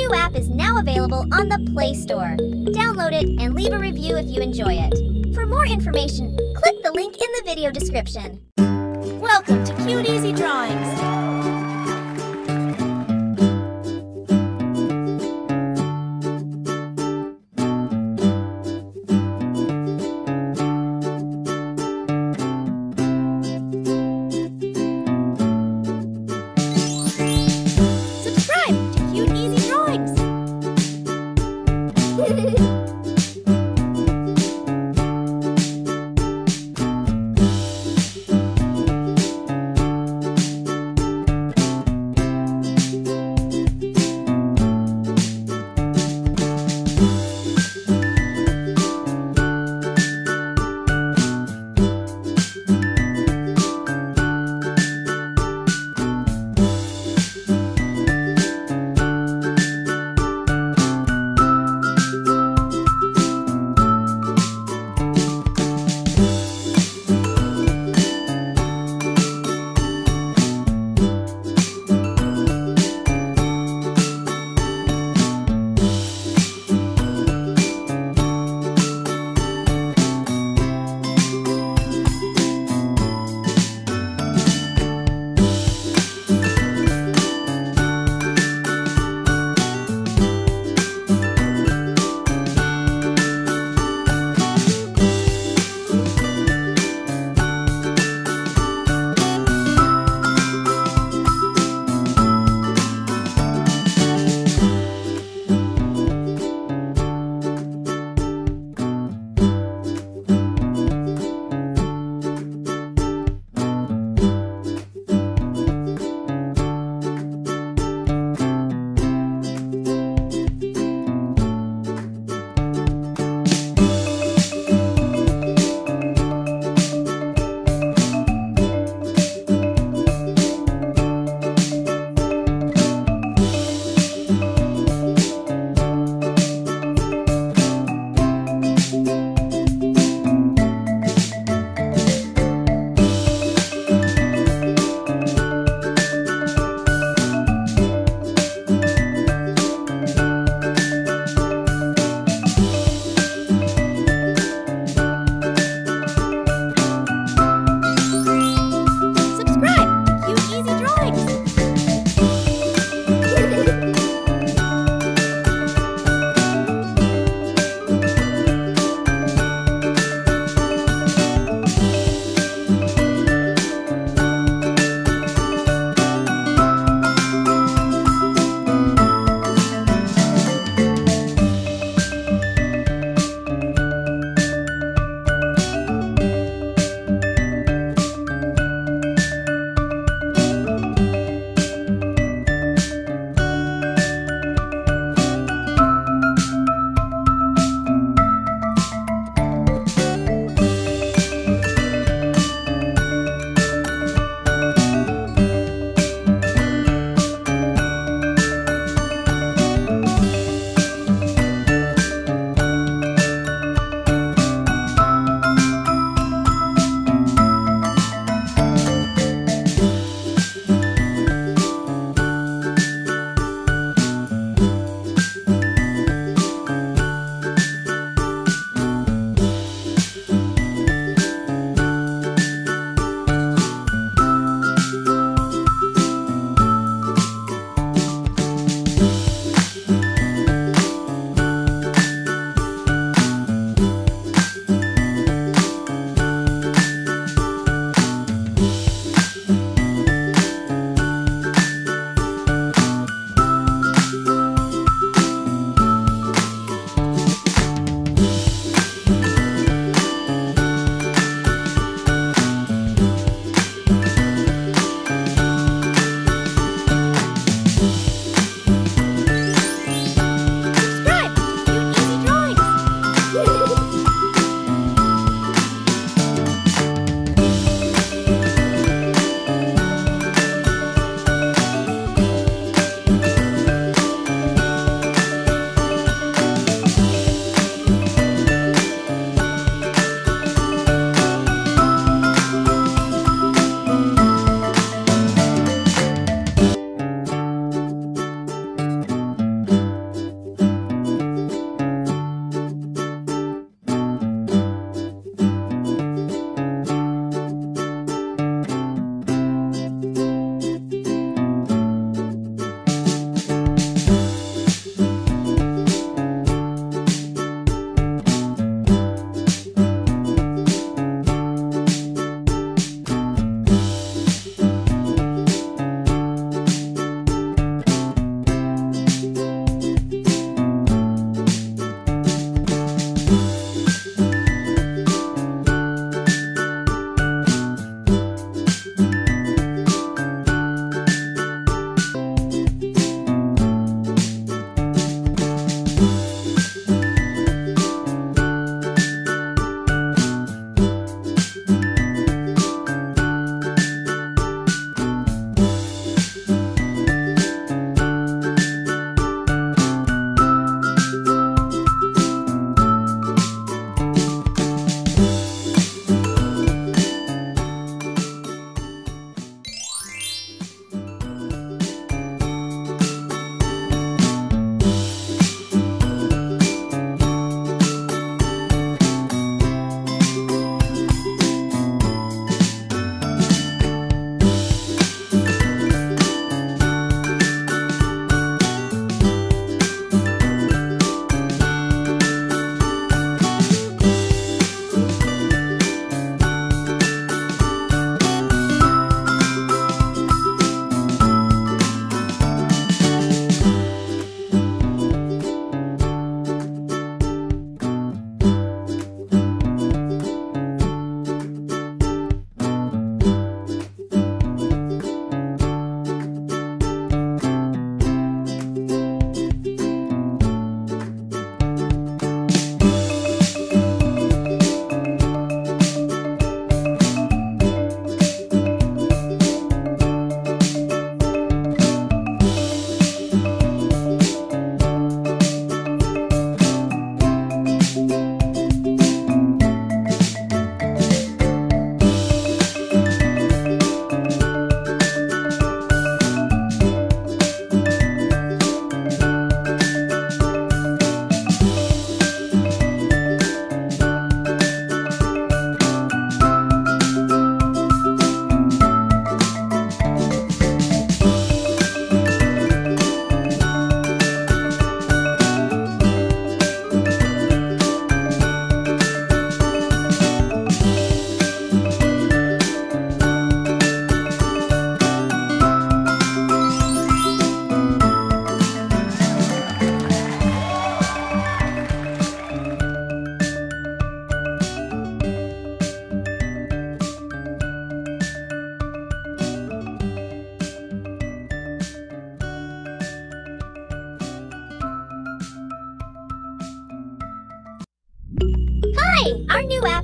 new app is now available on the Play Store. Download it and leave a review if you enjoy it. For more information, click the link in the video description. Welcome to Cute Easy Drawings. Subscribe to Cute Easy Drawings.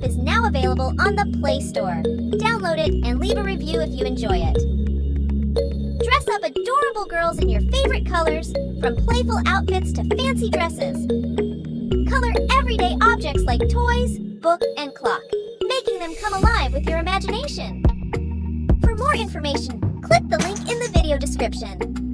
is now available on the Play Store. Download it and leave a review if you enjoy it. Dress up adorable girls in your favorite colors, from playful outfits to fancy dresses. Color everyday objects like toys, book, and clock, making them come alive with your imagination. For more information, click the link in the video description.